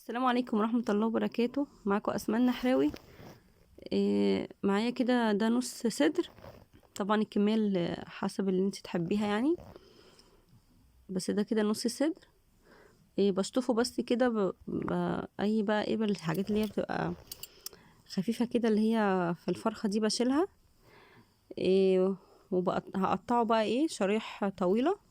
السلام عليكم ورحمة الله وبركاته. معاكم أسماء النحراوي. معايا كده ده نص صدر. طبعا الكمية حسب اللي انت تحبيها يعني، بس ده كده نص صدر. بشطفه بس كده اي بقى ايه الحاجات اللي هي بتبقى خفيفة كده اللي هي في الفرخة دي بشيلها. هقطعه بقى شرايح طويلة.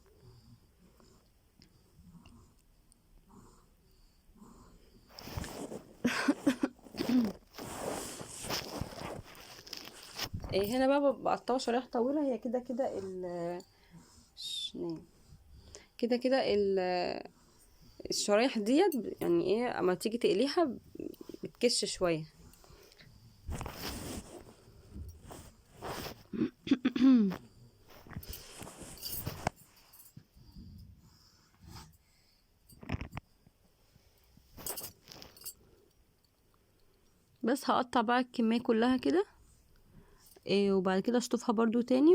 هنا بقى بقطعه شرايح طويلة. هي كده كده كده كده الشرايح ديت يعني اما تيجي تقليها بتكش شوية. بس هقطع بقى الكمية كلها كده. وبعد كده اشطفها برضو تاني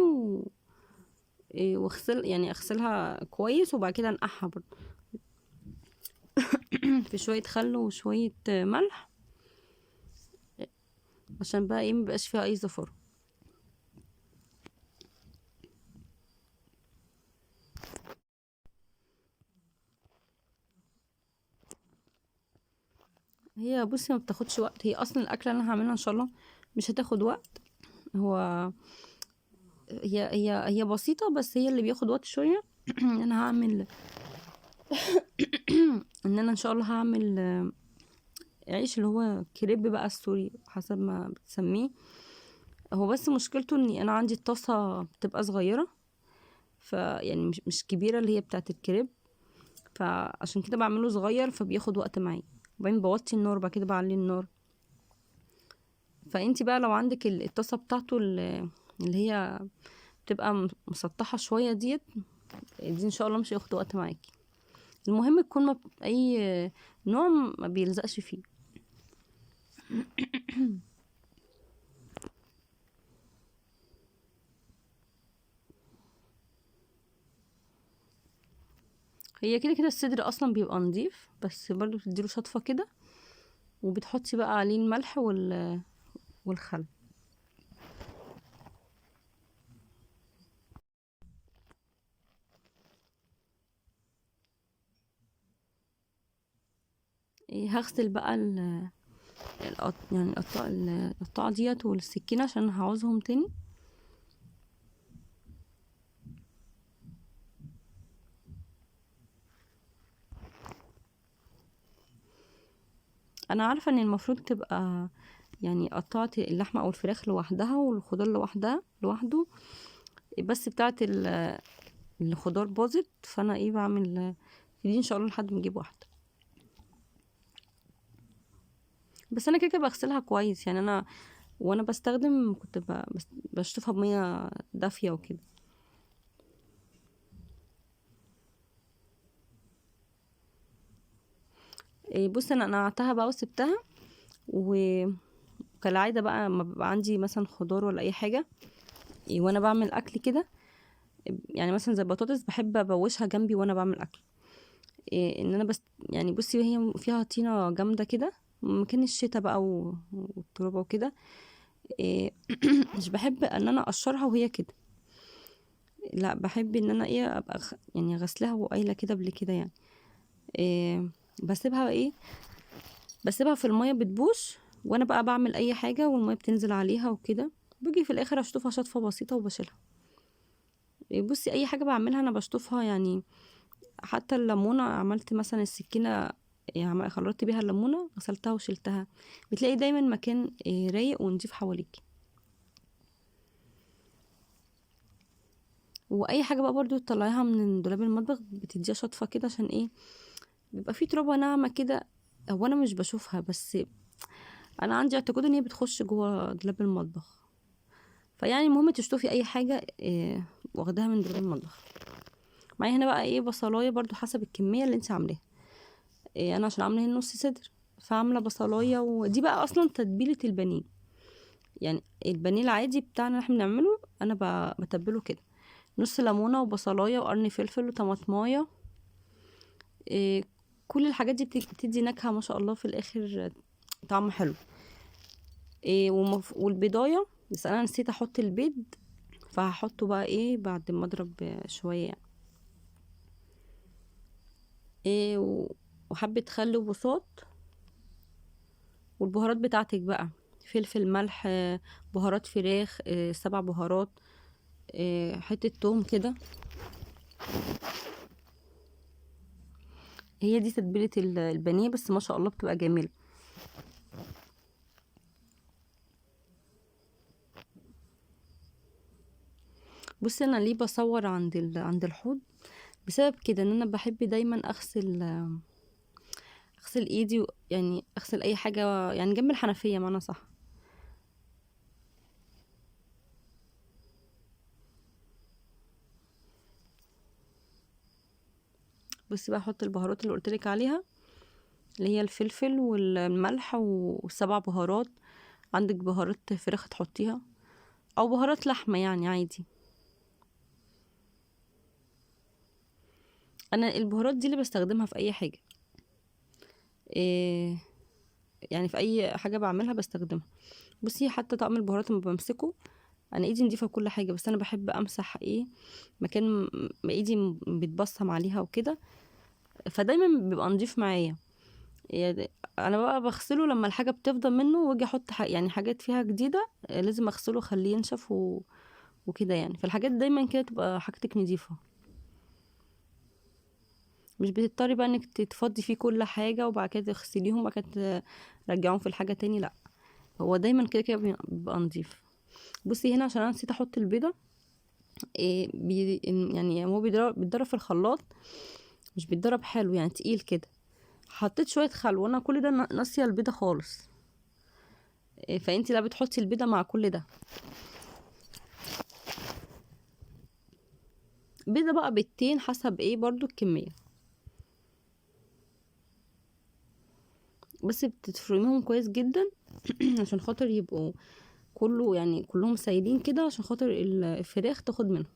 واغسل يعني اغسلها كويس، وبعد كده انقعها برضو في شوية خل وشوية ملح، عشان بقى مبقاش فيها اي زفارة. هي بصي ما بتاخدش وقت. هي اصلا الاكله اللي انا هعملها ان شاء الله مش هتاخد وقت. هو هي بسيطه، بس هي اللي بياخد وقت شويه. انا هعمل ان انا ان شاء الله هعمل عيش اللي هو كريب بقى السوري حسب ما بتسميه. هو بس مشكلته اني انا عندي الطاسه بتبقى صغيره، فيعني مش كبيره اللي هي بتاعه الكريب، فعشان كده بعمله صغير فبياخد وقت معايا. وبعدين بوطي النار بعد كده بعلي النار. فانتي بقى لو عندك الطاسه بتاعته اللي هي بتبقى مسطحه شويه دي ان شاء الله مش هياخد وقت معاكي. المهم تكون اي نوع ما بيلزقش فيه. هي كده كده الصدر اصلا بيبقى نضيف، بس برضو بتديله شطفه كده، وبتحطي بقى عليه الملح والخل. هغسل بقى يعني القطاعة ديت والسكينة عشان هعوزهم تاني. انا عارفة ان المفروض تبقى يعني قطعت اللحمة او الفراخ لوحدها والخضار لوحده، بس بتاعت الخضار باظت. فانا بعمل في دي ان شاء الله لحد ما اجيب واحدة. بس انا كده كده بغسلها كويس يعني. انا وانا بستخدم كنت بشطفها بمية دافية وكده. بص انا نقعتها بقى وسبتها. وكالعادة بقى ما بيبقى عندي مثلا خضار ولا اي حاجة، وانا بعمل اكل كده، يعني مثلا زي البطاطس بحب ابوشها جنبي وانا بعمل اكل. ان انا بس يعني بصي هي فيها طينة جامدة كده مكان الشتا بقى والتربة وكده. إيه مش بحب ان انا اقشرها وهي كده. لا بحب ان انا ابقى يعني غسلها وقايله كده قبل كده يعني. إيه بسيبها بسيبها في المية بتبوش، وانا بقى بعمل اي حاجة والمية بتنزل عليها وكده. باجي في الاخر اشطفها شطفة بسيطة وبشيلها. بصي اي حاجة بعملها انا بشطفها يعني. حتى الليمونة عملت مثلا السكينة، يعني خلطت بيها الليمونة غسلتها وشلتها. بتلاقي دايما مكان رايق ونضيف حواليك. واي حاجة بقى برضو تطلعيها من دولاب المطبخ بتديها شطفة كده، عشان بيبقى فيه ترابة ناعمة كده. هو انا مش بشوفها، بس انا عندي اعتقاد ان هي بتخش جوه دولاب المطبخ. فيعني المهم تشطفي اي حاجة واخداها من دولاب المطبخ. معايا هنا بقى بصلاية برضو حسب الكمية اللي انت عاملاها. انا عشان عامله هنا نص صدر، فعامله بصلايه. ودي بقى اصلا تتبيله البانيه. يعني البانيه العادي بتاعنا اللي احنا بنعمله انا بتبله كده: نص ليمونه وبصلايه وقرن فلفل وطماطمايه، إيه كل الحاجات دي بتدي نكهة ما شاء الله في الاخر، طعم حلو. إيه والبيضايه، بس انا نسيت احط البيض، فهحطه بقى ايه بعد ما اضرب شويه يعني. ايه وحبه خل وبصوت، والبهارات بتاعتك بقى، فلفل، ملح، بهارات فراخ، 7 بهارات، حته توم كده. هي دي تتبيله البانيه، بس ما شاء الله بتبقى جميله. بصي انا ليه بصور عند الحوض؟ بسبب كده ان انا بحب دايما اغسل ايدي يعني اغسل اي حاجه يعني جنب الحنفيه، معنى صح. بصي بقى احط البهارات اللي قلتلك عليها، اللي هي الفلفل والملح و7 بهارات. عندك بهارات فراخ تحطيها، او بهارات لحمه يعني عادي. انا البهارات دي اللي بستخدمها في اي حاجه، إيه يعني في اي حاجه بعملها بستخدمها. بصي حتى طقم البهارات لما بمسكه، انا ايدي نضيفه كل حاجه، بس انا بحب امسح ايه مكان ما ايدي بتبصم عليها وكده، فدايما بيبقى نضيف معايا يعني. انا بقى بغسله لما الحاجه بتفضى منه، واجي احط يعني حاجات فيها جديده، لازم اغسله اخليه ينشف وكده يعني. فالحاجات دايما كده تبقى حاجتك نضيفه، مش بتضطري بقى انك تفضي فيه كل حاجه وبعد كده تغسليهم وبعد كده ترجعهم في الحاجه تاني، لا، هو دايما كده كده بيبقى نضيف. بصي هنا عشان انا نسيت احط البيضه، إيه يعني هو بيتضرب في الخلاط، مش بيتضرب حلو يعني تقيل كده. حطيت شويه خل، وانا كل ده ناسيه البيضه خالص. إيه، فانتي لا بتحطي البيضه مع كل ده. بيضه بقى بيضتين حسب ايه برضو الكميه. بس بتفرميهم كويس جدا عشان خاطر يبقوا كله يعني كلهم سايلين كده، عشان خاطر الفراخ تاخد منهم.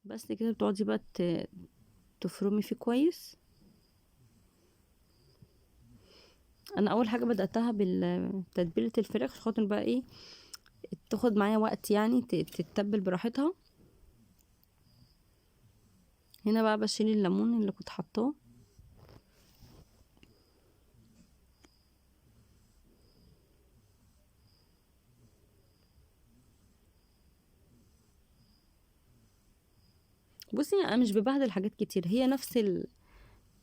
بس كده بتقعدي بقى تفرمي فيه كويس. انا اول حاجه بداتها بتتبيله الفراخ عشان خاطر بقى ايه تاخد معايا وقت يعني تتبل براحتها. هنا بقى بشيل الليمون اللي كنت حطاه. بصي انا مش ببهدل حاجات كتير، هي نفس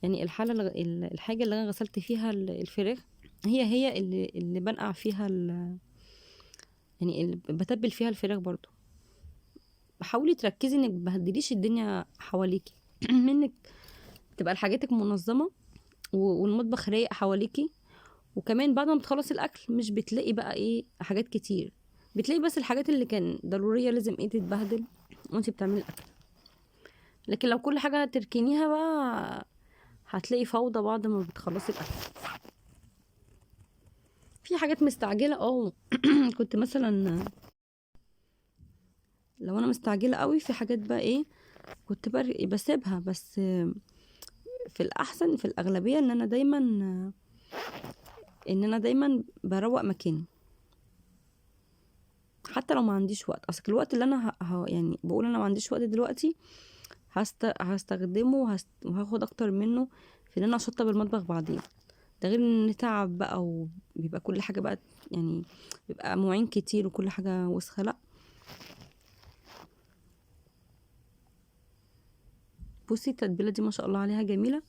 يعني الحاله الحاجه اللي انا غسلت فيها الفراخ، هي اللي بنقع فيها يعني اللي بتبل فيها الفراخ برضو. حاولي تركزي انك مبهدليش الدنيا حواليكي منك تبقى حاجاتك منظمه، والمطبخ رايق حواليكي. وكمان بعد ما بتخلصي الاكل مش بتلاقي بقى ايه حاجات كتير، بتلاقي بس الحاجات اللي كان ضروريه لازم ايه تتبهدل وانتي بتعملي الاكل. لكن لو كل حاجه تركنيها بقى هتلاقي فوضى بعد ما بتخلصي الاكل. في حاجات مستعجله كنت مثلا لو انا مستعجله قوي في حاجات بقى ايه كنت بسيبها، بس في الاحسن في الاغلبيه ان انا دايما بروق مكاني، حتى لو ما عنديش وقت. اصل الوقت اللي انا يعني بقول انا ما عنديش وقت دلوقتي، هستخدمه وهاخد اكتر منه في ان انا اشطب المطبخ بعدين. ده غير ان تعب بقى، وبيبقى كل حاجه بقى يعني بيبقى مواعين كتير وكل حاجه وسخه، لا. بصي التتبيله دي ما شاء الله عليها جميله.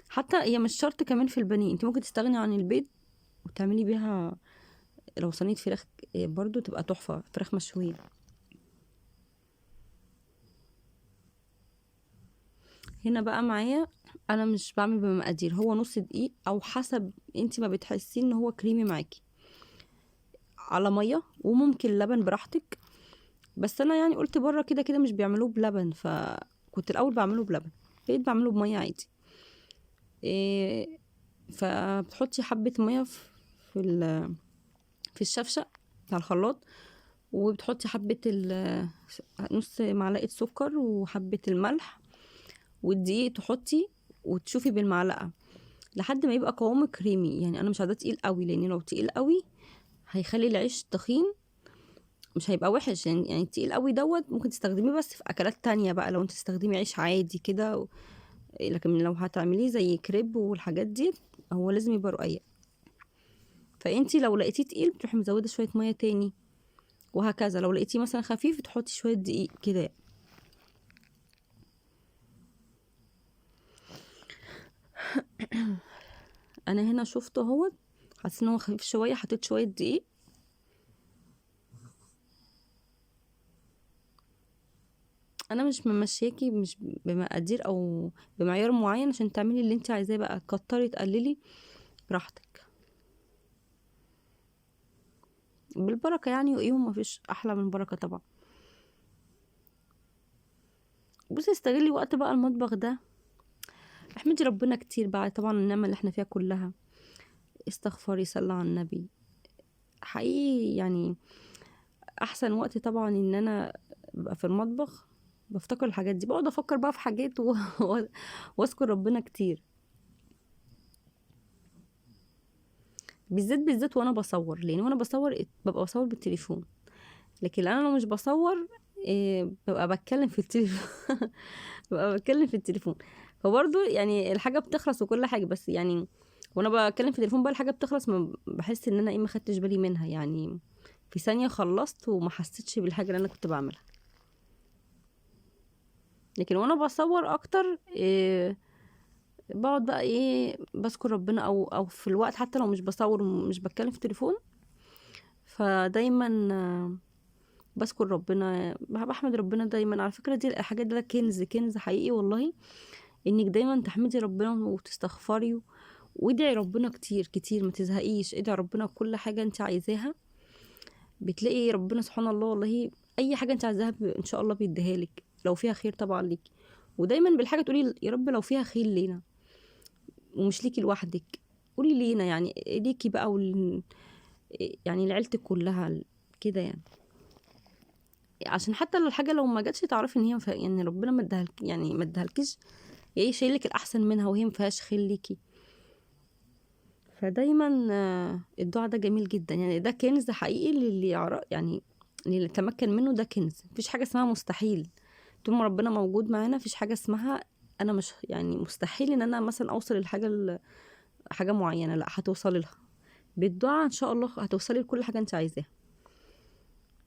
حتى هي مش شرط كمان في البانيه، انت ممكن تستغني عن البيض وتعملي بيها لو صينيه فراخ، برضو تبقى تحفه، فراخ مشويه. هنا بقى معايا، انا مش بعمل بمقادير، هو نص دقيق او حسب انت ما بتحسي ان هو كريمي معاكي، على ميه، وممكن لبن براحتك. بس انا يعني قلت بره كده كده مش بيعملوه بلبن، فكنت الاول بعمله بلبن. بقيت بعمله بميه عادي. فبتحطي حبه ميه في الشفشق بتاع الخلاط، وبتحطي حبه نص معلقه سكر وحبه الملح والدقيق، تحطي وتشوفي بالمعلقه لحد ما يبقى قوامه كريمي. يعني انا مش عايزاه تقيل قوي، لان لو تقيل قوي هيخلي العيش تخين، مش هيبقى وحش. يعني التقيل قوي ممكن تستخدميه بس في اكلات تانية بقى، لو انت تستخدمي عيش عادي كده لكن لو هتعمليه زي كريب والحاجات دي هو لازم يبقى رقيق. فانت لو لقيتيه تقيل بتروحي مزوده شويه ميه تاني، وهكذا. لو لقيتيه مثلا خفيف تحطي شويه دقيق كده. انا هنا شفته اهوت، حاسه ان هو خفيف شويه، حطيت شويه دقيق. انا مش ممشياكي مش بمقادير او بمعيار معين، عشان تعملي اللي انت عايزاه بقى، كتري تقللي براحتك بالبركه يعني. وايه، ما فيش احلى من البركه طبعا. بصي استغلي وقت بقى المطبخ ده، احمدي ربنا كتير بقى طبعا النعمه اللي احنا فيها كلها. استغفري، صلي على النبي. حقيقي يعني احسن وقت طبعا ان انا ببقى في المطبخ بفتكر الحاجات دي، بقعد افكر بقى في حاجات واذكر ربنا كتير. بالذات وانا بصور، لان وانا بصور ببقى بصور بالتليفون. لكن انا لو مش بصور ببقى بتكلم في التليفون. ببقى بتكلم في التليفون. فبرضه يعني الحاجه بتخلص وكل حاجه، بس يعني وانا بتكلم في التليفون بقى الحاجه بتخلص، ما بحس ان انا ما خدتش بالي منها يعني. في ثانيه خلصت وما حسيتش بالحاجه اللي انا كنت بعملها. لكن وانا بصور اكتر بقعد بقى بذكر ربنا، او في الوقت حتى لو مش بصور ومش بتكلم في التليفون، فدايما بذكر ربنا، بحمد ربنا دايما. على فكرة دي الحاجات ده كنز، كنز حقيقي والله، انك دايما تحمدي ربنا وتستغفري وادعي ربنا كتير كتير، ما تزهقيش. ادعي ربنا كل حاجة انت عايزاها، بتلاقي ربنا سبحان الله والله اي حاجة انت عايزاها ان شاء الله بيديها لك، لو فيها خير طبعا ليكي. ودايما بالحاجة تقولي يا رب لو فيها خير لينا، ومش ليكي لوحدك، قولي لينا يعني، ليكي بقى يعني لعيلتك كلها كده يعني. عشان حتى لو الحاجه لو ما جاتش تعرفي ان هي يعني ربنا ما ادهالك، يعني ما ادهالكيش، شايلك الاحسن منها وهي ما فيهاش خير ليكي. فدايما الدعاء ده جميل جدا يعني، ده كنز حقيقي للي يعرف يعني، اللي يتمكن منه ده كنز. مفيش حاجه اسمها مستحيل طول ما ربنا موجود معانا. مفيش حاجه اسمها انا مش يعني مستحيل ان انا مثلا اوصل حاجه معينه، لا هتوصلي لها بالدعاء ان شاء الله، هتوصلي لكل حاجه انت عايزاها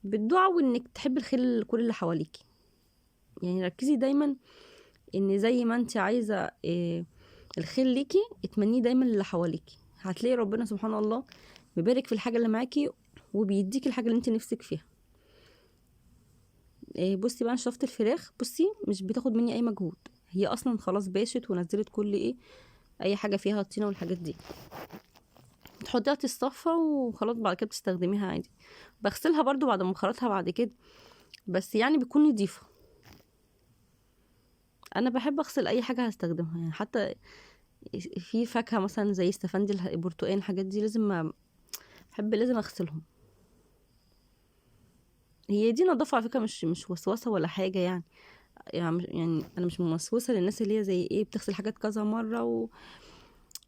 بالدعاء، وانك تحبي الخير لكل اللي حواليكي. يعني ركزي دايما ان زي ما انت عايزه الخير ليكي، اتمنيه دايما للي حواليكي، هتلاقي ربنا سبحان الله بيبارك في الحاجه اللي معاكي وبيديكي الحاجه اللي انت نفسك فيها. بصي بقى شفت الفراخ، بصي مش بتاخد مني اي مجهود، هي اصلا خلاص باشت ونزلت كل اي حاجه فيها الطينه والحاجات دي، تحطيها تتصفى وخلاص، بعد كده بتستخدميها عادي. بغسلها برضو بعد ما بخرطها بعد كده، بس يعني بتكون نضيفه. انا بحب اغسل اي حاجه هستخدمها يعني، حتى في فاكهه مثلا زي استفندي، البرتقال، الحاجات دي لازم اغسلهم. هي دي نظافه على فكره، مش وسوسه ولا حاجه يعني. يعني انا مش موسوسه للناس اللي هي زي بتغسل حاجات كذا مره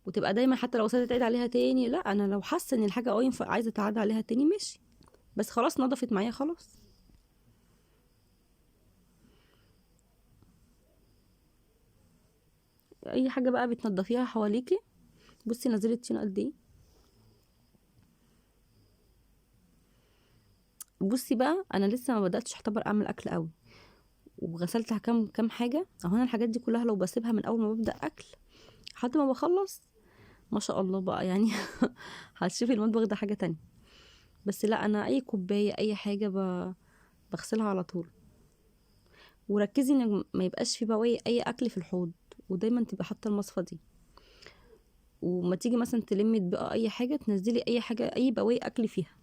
وتبقى دايما حتى لو وصلت تعيد عليها تاني. لا، انا لو حاسه ان الحاجه ينفع عايزه تعاد عليها تاني ماشي، بس خلاص نضفت معايا خلاص. اي حاجه بقى بتنضفيها حواليكي. بصي نزلت طين قد ايه. بصي بقى انا لسه ما بداتش اعتبر اعمل اكل قوي، وغسلت كام حاجه اهو. انا الحاجات دي كلها لو بسيبها من اول ما ببدا اكل لحد ما بخلص ما شاء الله بقى يعني. هتشوفي المطبخ ده حاجه تانية. بس لا، انا اي كوبايه اي حاجه بغسلها على طول. وركزي ان ما يبقاش في بواقي اي اكل في الحوض، ودايما تبقى حاطه المصفى دي. وما تيجي مثلا تلمي بقى اي حاجه، تنزلي اي حاجه اي بواقي اكل فيها،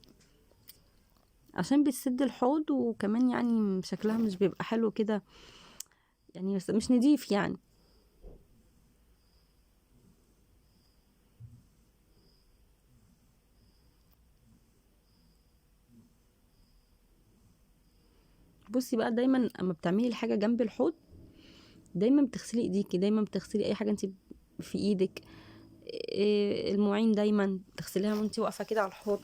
عشان بتسد الحوض. وكمان يعني شكلها مش بيبقى حلو كده يعني، بس مش نضيف يعني. بصي بقى، دايما اما بتعملي الحاجه جنب الحوض دايما بتغسلي ايديكي، دايما بتغسلي اي حاجه انت في ايدك. المواعين دايما تغسليها وانت واقفه كده على الحوض.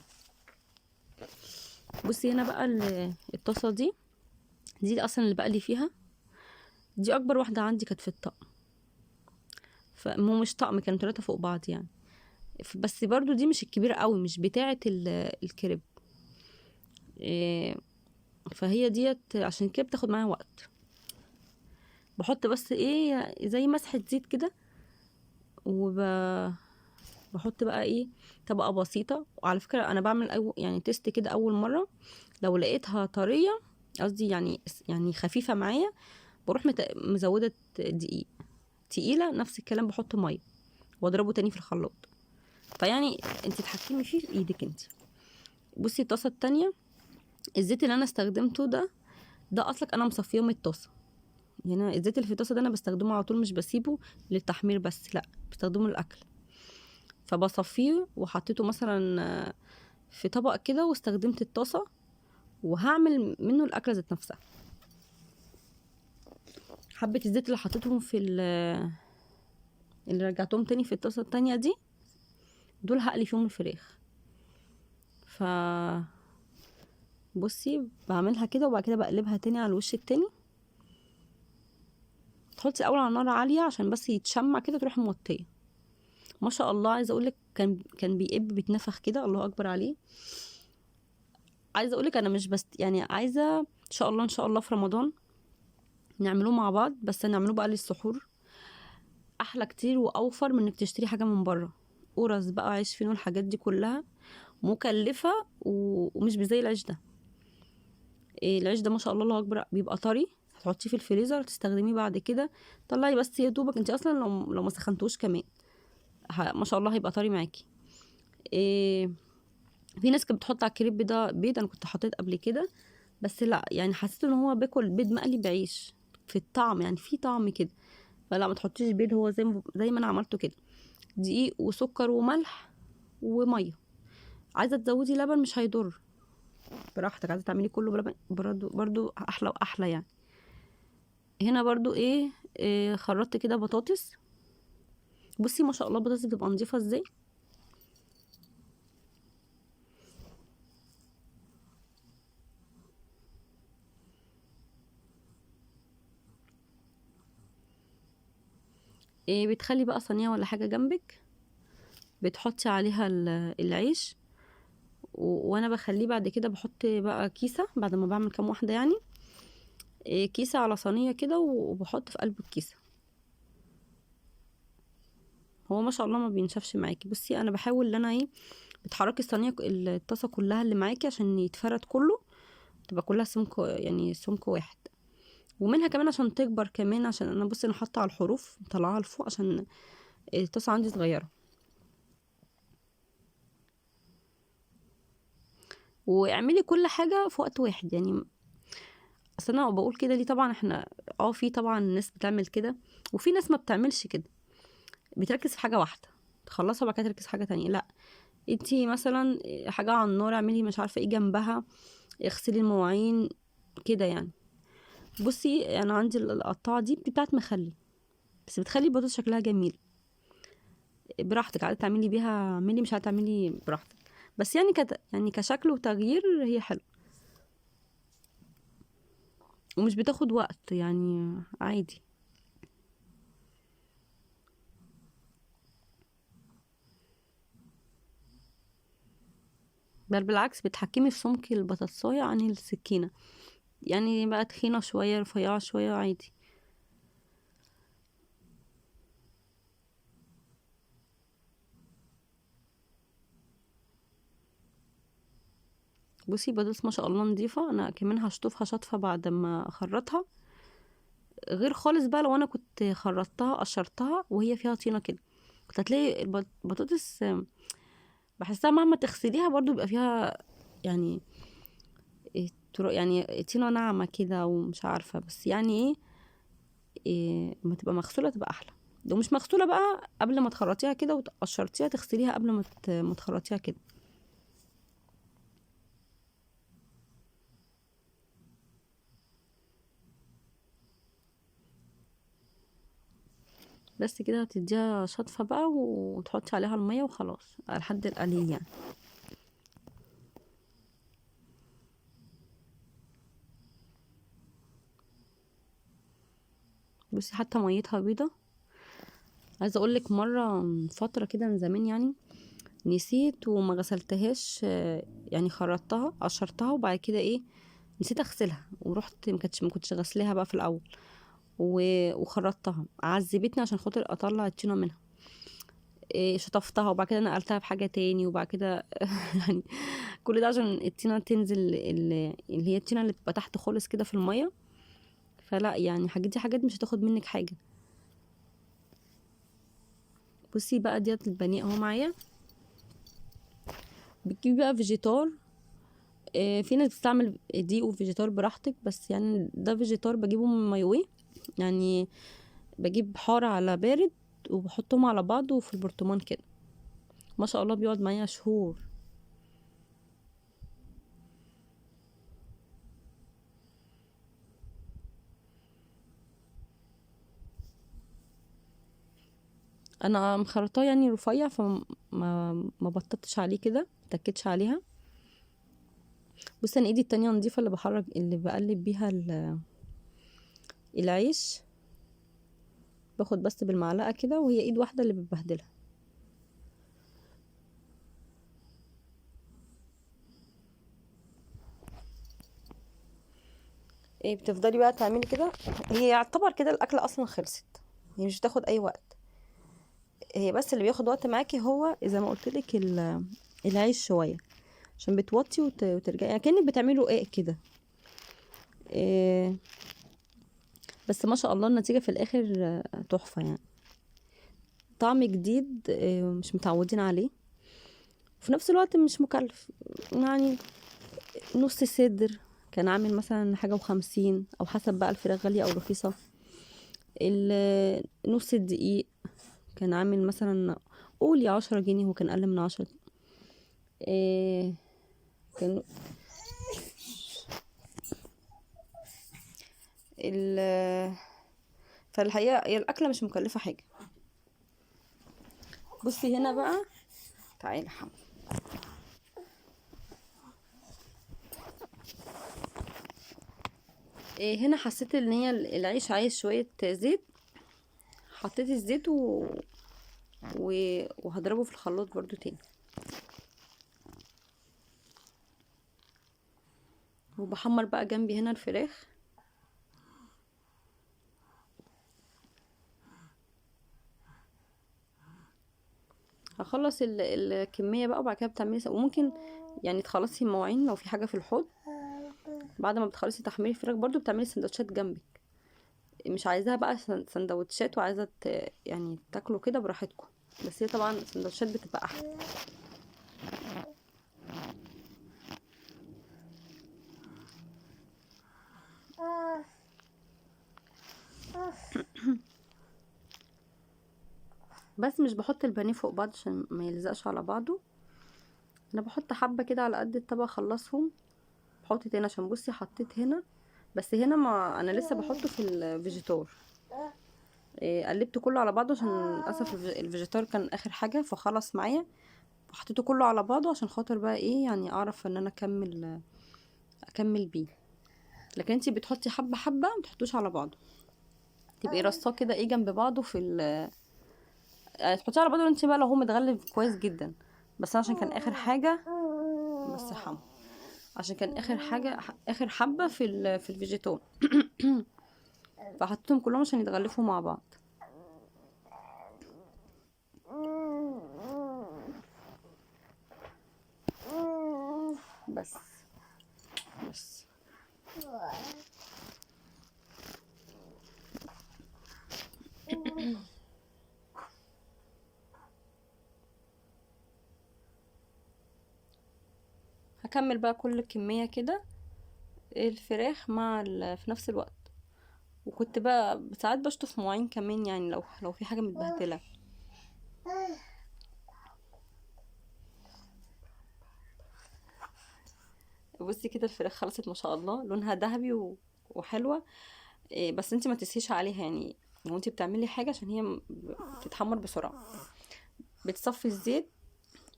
بصي هنا بقى الطاسه دي اصلا اللي بقلي فيها، دي اكبر واحده عندي كانت في الطقم. فمو مش طقم، كانوا 3 فوق بعض يعني. بس برضو دي مش الكبيره قوي، مش بتاعه الكريب. إيه، فهي ديت عشان كده بتاخد معايا وقت. بحط بس ايه زي مسحه زيت كده، بحط بقى ايه طبقه بسيطه. وعلى فكره انا بعمل يعني تيست كده اول مره، لو لقيتها طريه، قصدي يعني خفيفه معايا، بروح مزوده دقيق. تقيله نفس الكلام بحط ميه واضربه تاني في الخلاط. فيعني انت تتحكمي فيه في ايدك انت. بصي الطاسه التانية، الزيت اللي انا استخدمته ده اصلك انا مصفيه من الطاسه. هنا الزيت اللي في الطاسه ده انا بستخدمه على طول، مش بسيبه للتحمير بس، لا بستخدمه للاكل. فبصفيه وحطيته مثلا في طبق كده، واستخدمت الطاسه وهعمل منه الاكله ذات نفسها. حبه الزيت اللي حطيتهم اللي رجعتهم تاني في الطاسه التانية دي، دول هقلي فيهم الفراخ. ف بصي بعملها كده، وبعد كده بقلبها تاني على الوش التاني. تحطي الاول على نار عاليه عشان بس يتشمع كده، تروحي موطيه. ما شاء الله، عايزه اقولك كان بيتنفخ كده، الله اكبر عليه. عايزه اقولك انا مش بس يعني عايزه ان شاء الله في رمضان نعملوه مع بعض، بس نعملوه بقى للسحور. احلى كتير واوفر من انك تشتري حاجه من بره. قرص بقى، عيش فينو، الحاجات دي كلها مكلفه ومش زي العيش ده. العيش ده ما شاء الله اكبر، بيبقى طري، هتحطيه في الفريزر تستخدميه بعد كده. طلعي بس يا دوبك انت اصلا لو ما سخنتوش كمان ما شاء الله هيبقى طري معاكي. إيه، في ناس كانت بتحط على الكريب ده بيض، انا كنت حطيت قبل كده، بس لا يعني حسيت ان هو باكل بيض مقلي بعيش في الطعم، يعني في طعم كده. فلا، ما تحطيش بيض، هو زي ما انا عملته كده، دقيق وسكر وملح وميه. عايزه تزودي لبن مش هيضر، براحتك. عايزه تعملي كله بلبن برضو احلى واحلى يعني. هنا برضو إيه خرطت كده بطاطس. بصي ما شاء الله البطاطس بتبقى نظيفه ازاي. بتخلي بقى صينيه ولا حاجه جنبك، بتحطي عليها العيش، وانا بخليه بعد كده بحط بقى كيسه بعد ما بعمل كام واحده يعني. كيسه على صينيه كده، وبحط في قلب الكيسه. هو ما شاء الله ما بينشفش معاكي. بصي انا بحاول ان انا بتحركي الصينيه الطاسه كلها اللي معاكي عشان يتفرد كله، تبقى كلها سمك، يعني سمك واحد. ومنها كمان عشان تكبر كمان، عشان انا بصي انا حاطه على الحروف مطلعاها لفوق عشان الطاسه عندي صغيره. واعملي كل حاجه في وقت واحد يعني. اصل انا بقول كده ليه؟ طبعا احنا في طبعا ناس بتعمل كده، وفي ناس ما بتعملش كده، بتركز في حاجه واحده تخلصها وبعد كده تركز في حاجه تانية. لا، انتي مثلا حاجه على النار اعملي مش عارفه ايه جنبها، اغسلي المواعين كده يعني. بصي انا عندي القطاعه دي بتاعت مخلي، بس بتخلي البطاطس شكلها جميل. براحتك، عايزه تعملي بيها اعملي، مش عايزه تعملي براحتك. بس يعني يعني كشكل وتغيير هي حلو، ومش بتاخد وقت يعني، عادي. بل بالعكس، بتحكمي في سمك البطاطساية عن السكينة، يعني بقى تخينة شوية رفيعة شوية عادي. بصي بطاطس ما شاء الله نضيفة، انا كمان هشطفها شطفة بعد ما اخرطها. غير خالص بقى لو انا كنت خرطتها قشرتها وهي فيها طينة كده، كنت هتلاقي البطاطس بحسها مهما تغسليها برضو بيبقى فيها يعني يعني طينة ناعمة كده، ومش عارفة بس يعني لما تبقى مغسولة تبقى أحلى. لو مش مغسولة بقى، قبل ما تخرطيها كده وتقشرتيها تغسليها قبل ما تخرطيها كده. بس كده هتديها شطفة بقى وتحطي عليها المية وخلاص لحد القليل يعني. بصي حتى ميتها بيضة. عايزة اقولك مرة من فترة كده من زمان يعني نسيت وما غسلتهاش، يعني خرطتها قشرتها وبعد كده ايه نسيت اغسلها ورحت ما كنتش غسلها بقى في الاول وخرطتها عذبتني عشان خاطر اطلع الطينة منها. إيه شطفتها وبعد كده نقلتها بحاجة تاني وبعد كده يعني كل ده عشان الطينة تنزل اللي هي الطينة اللي بتبقى تحت خالص كده في المية. فلا يعني حاجات دي حاجات مش هتاخد منك حاجة. بصي بقى ديت البانيه اهو معايا. بتجيبي بقى فيجيتار. في ناس بتستعمل دقيق وفيجيتار براحتك، بس يعني ده فيجيتار بجيبه من مايوي يعني. بجيب حار على بارد وبحطهم على بعض وفي البرطمان كده ما شاء الله بيقعد معايا شهور. انا مخرطاه يعني رفيع فما ما بططش عليه كده متكتش عليها. بصي انا ايدي التانية نظيفة اللي بحرك اللي بقلب بيها العيش. باخد بس بالمعلقة كده وهي ايد واحدة اللي بتبهدلها. ايه بتفضلي بقى تعملي كده. هي يعتبر كده الاكله اصلا خلصت. هي مش بتاخد اي وقت. هي بس اللي بياخد وقت معاكي هو اذا ما قلت لك العيش شويه عشان بتوطي وترجعي يعني كأنك بتعملي رقاق كده. إيه بس ما شاء الله النتيجه في الاخر تحفه يعني. طعم جديد مش متعودين عليه. وفي نفس الوقت مش مكلف يعني. نص صدر كان عامل مثلا حاجة و50 أو حسب بقى الفراخ غالية أو رخيصة. نص الدقيق كان عامل مثلا قولي 10 جنيه، هو كان أقل من 10. إيه كان ال فالحقيقة هي الأكلة مش مكلفة حاجة. بصي هنا بقى تعالي حم. هنا حسيت ان هي العيش عايز شوية زيت. حطيت الزيت وهضربه في الخلاط برضو تاني. وبحمر بقى جنبي هنا الفراخ. هخلص الكمية بقى وبعد كده بتعملي وممكن يعني تخلصي المواعين لو في حاجة في الحوض. بعد ما بتخلصي تحمير الفراخ برضو بتعملي سندوتشات جنبك. مش عايزاها بقى سندوتشات وعايزة يعني تاكلوا كده براحتكم. بس هي طبعا سندوتشات بتبقى احلى. بس مش بحط البانيه فوق بعض عشان ما يلزقش على بعضه. انا بحط حبة كده على قد الطبق اخلصهم. بحط تاني عشان بصي حطيت هنا. بس هنا ما انا لسه بحطه في الفيجيتار. قلبته كله على بعضه عشان للاسف الفيجيتار كان اخر حاجة فخلص معايا. وحطيته كله على بعضه عشان خاطر بقى ايه يعني اعرف ان انا اكمل بيه. لكن انتي بتحطي حبة حبة متحطوش على بعضه. تبقي رصاه كده ايه جنب بعضه يعني تحطيه على بعضه انتي بقى لو هو متغلف كويس جدا. بس أنا عشان كان اخر حاجة. بس حمو. عشان كان اخر حاجة اخر حبة في الفيجيتون. فحطيتهم كلهم عشان يتغلفوا مع بعض. بس بس هكمل بقى كل كمية كده الفراخ مع في نفس الوقت. وكنت بقى ساعات بشطف مواعين كمان يعني لو في حاجة متبهدلة. بصي كده الفراخ خلصت ما شاء الله لونها ذهبي وحلوة. بس انتي ما تسهيش عليها يعني. وانتي بتعملي حاجه عشان هي بتتحمر بسرعه. بتصفي الزيت،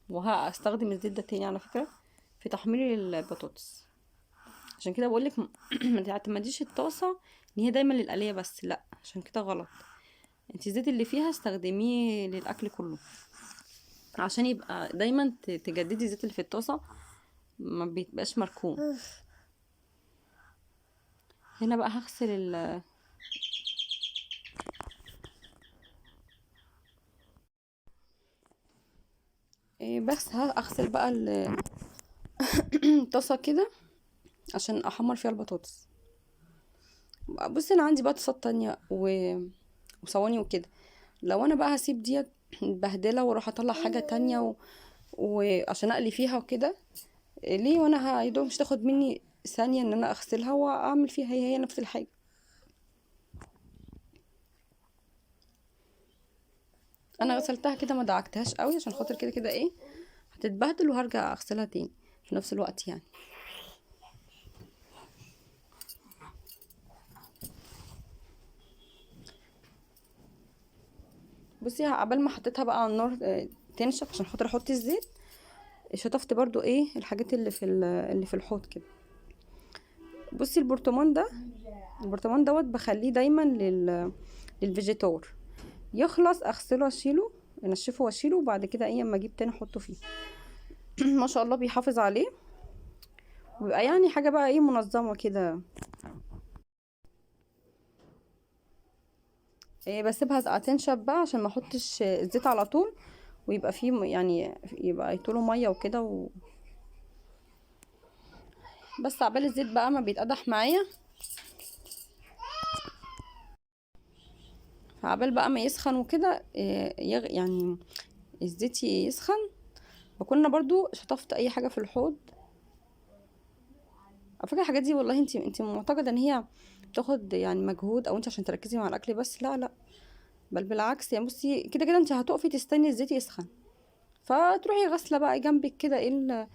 وهستخدم الزيت ده تاني على فكره في تحمير البطاطس. عشان كده بقولك ما تعتمديش الطاسه ان هي دايما للقليه بس، لا، عشان كده غلط. انت الزيت اللي فيها استخدميه للاكل كله، عشان يبقى دايما تجددي الزيت اللي في الطاسه، ما بيبقاش مركون. هنا بقى هغسل بس هغسل بقى الطاسه كده عشان احمر فيها البطاطس. بصي انا عندي بقى طاسات تانية وصواني وكده. لو انا بقى هسيب ديت مبهدله واروح اطلع حاجه تانية وعشان اقلي فيها وكده، ليه؟ وانا هيدوم مش تاخد مني ثانيه ان انا اغسلها واعمل فيها هي نفس الحاجه. انا غسلتها كده ما دعكتهاش قوي عشان خاطر كده كده ايه هتتبهدل، وهرجع اغسلها تاني في نفس الوقت يعني. بصي عبال ما حطيتها بقى على النار تنشف عشان خاطر احط الزيت، شطفت برضو ايه الحاجات اللي في الحوض كده. بصي البرطمان دوت بخليه دايما للفيجيتار، يخلص اغسله واشيله، انشفه واشيله، وبعد كده ايه اما اجيب تاني احطه فيه. ما شاء الله بيحافظ عليه، ويبقى يعني حاجه بقى ايه منظمه كده. إيه بسيبها تنشف بقى عشان ما احطش الزيت على طول، ويبقى فيه يعني يبقى يطوله ميه وكده بس عبال الزيت بقى ما بيتقدح معايا، فعبال بقى ما يسخن وكده يعني الزيت يسخن، بكون انا برضو شطفت اي حاجه في الحوض. على فكره الحاجات دي والله انت معتقده ان هي بتاخد يعني مجهود، او انت عشان تركزي مع الاكل بس، لا لا، بل بالعكس. يعني بصي كده كده انت هتقفي تستني الزيت يسخن، فتروحي غاسله بقى جنبك كده ايه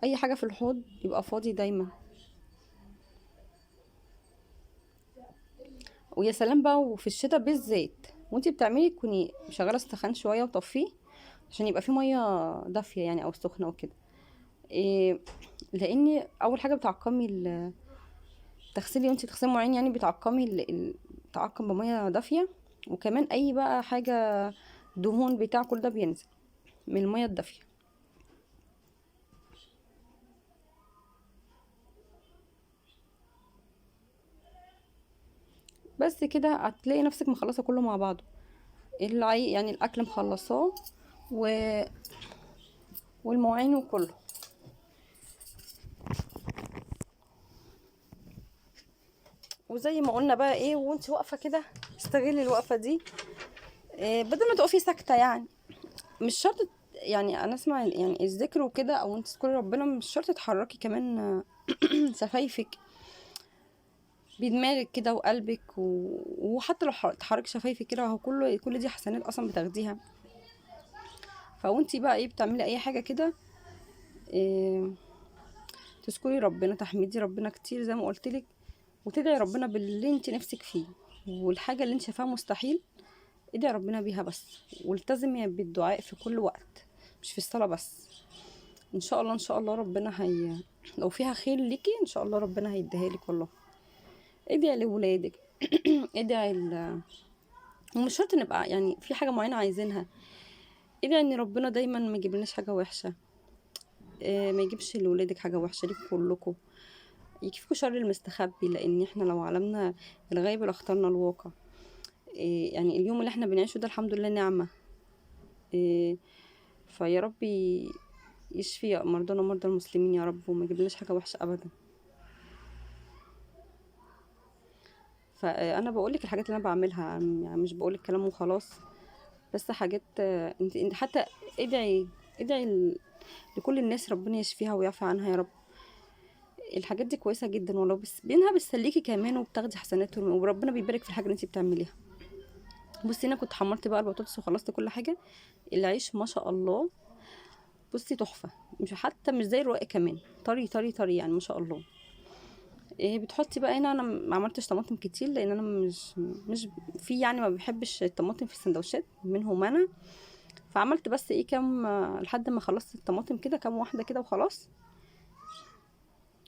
اي حاجه في الحوض يبقى فاضي دايما. ويا سلام بقى، وفي الشتاء بالزيت وانتي بتعملي تكوني مشغله السخان شويه وطفيه عشان يبقى فيه ميه دافيه يعني او سخنه وكده. إيه، لاني اول حاجه بتعقمي تغسلي، وانتي تغسلي مواعين يعني بتعقمي تعقم بميه دافيه. وكمان اي بقى حاجه دهون بتاع كل ده بينزل من الميه الدافيه. بس كده هتلاقي نفسك مخلصه كله مع بعضه، يعني الاكل مخلصاه و... والمواعين وكله. وزي ما قلنا بقى ايه، وانت واقفه كده استغلي الوقفه دي، إيه بدل ما تقفي ساكته يعني. مش شرط يعني انا اسمع يعني الذكر وكده، او انت تذكري ربنا، مش شرط تحركي كمان شفايفك بدماغك كده وقلبك وحتى لو تحركي شفايفك كده، هو كل دي حسنات اصلا بتاخديها. فوانتي بقى ايه بتعملي اي حاجه كده، إيه تذكري ربنا، تحمدي ربنا كتير زي ما قلت لك، وتدعي ربنا باللي انت نفسك فيه، والحاجه اللي انت شايفاها مستحيل ادعي ربنا بيها بس. والتزمي بالدعاء في كل وقت، مش في الصلاه بس. ان شاء الله ان شاء الله ربنا لو فيها خير ليكي ان شاء الله ربنا هيديها لك والله. ادعي لولادك ادعي ومش شرط نبقى يعني في حاجه معينه عايزينها، ادعي ان ربنا دايما ما يجيبلناش حاجه وحشه، ما يجيبش لولادك حاجه وحشه ليكم كلكم، يكفيكوا شر المستخبي، لان احنا لو علمنا الغيب لاخترنا الواقع. يعني اليوم اللي احنا بنعيشه ده الحمد لله نعمه. إيه، فيا رب يشفي مرضانا ومرضى المسلمين يا رب، وما يجيبلناش حاجه وحشه ابدا. فانا بقولك الحاجات اللي انا بعملها، يعني مش بقولك كلام وخلاص، بس حاجات انت حتى ادعي لكل الناس ربنا يشفيها ويعفى عنها يا رب. الحاجات دي كويسه جدا، ولو بس بينها بتسليكي كمان وبتاخدي حسنات، وربنا بيبارك في الحاجه اللي انت بتعمليها. بصي انا كنت حمرت بقى البطاطس وخلصت كل حاجه. العيش ما شاء الله بصي تحفه، مش حتى مش زي الرقاق، كمان طري طري طري يعني ما شاء الله. بتحطي بقى هنا، انا ما عملتش طماطم كتير لان انا مش في يعني ما بحبش الطماطم في السندوتشات منهم انا، فعملت بس كام لحد ما خلصت الطماطم كده كام واحده كده وخلاص.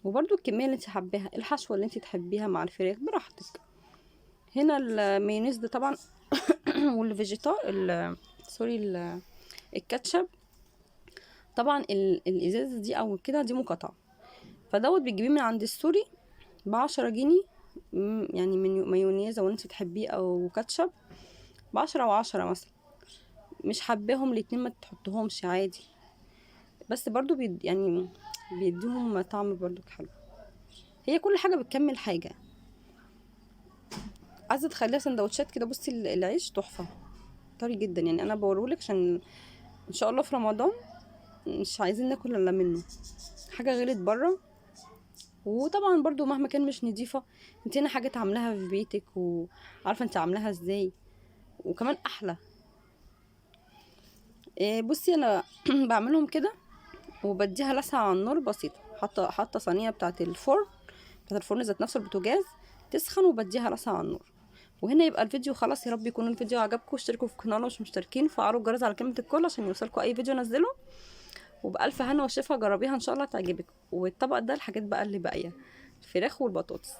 وبرده الكميه اللي انت حباها، الحشوه اللي انت تحبيها مع الفراخ براحتك. هنا المايونيز ده طبعا والفيجيتار سوري الكاتشب طبعا الازازه دي او كده دي مقاطعه، فدوت بتجيبيه من عند السوري ب10 جنيه. يعني من مايونيز لو انت تحبيه او كاتشب ب10 و10 مثلا. مش حباهم الاتنين ما تحطهمش عادي، بس برضو يعني بيديهم طعم برضو حلو. هي كل حاجه بتكمل حاجه. عايزه تخليها سندوتشات كده، بصي العيش تحفه طري جدا، يعني انا بوريهولك عشان ان شاء الله في رمضان مش عايزين ناكل الا منه، حاجه غلت بره. وطبعا برضو مهما كان مش نضيفه، انت هنا حاجه عاملاها في بيتك وعارفه انت عاملاها ازاي، وكمان احلى. بصي انا بعملهم كده وبديها لسعه على النار بسيطه، حاطه صينيه بتاعه الفرن ذات نفسه البوتاجاز تسخن، وبديها لسعه على النار. وهنا يبقى الفيديو خلاص، يا رب يكون الفيديو عجبكم. اشتركوا في القناه لو مش مشتركين، وفعلوا الجرس على كلمه الكل عشان يوصلكوا اي فيديو انزله. وبألف هنا وشفا، جربيها ان شاء الله تعجبك. والطبق ده الحاجات بقى اللي باقيه، الفراخ والبطاطس.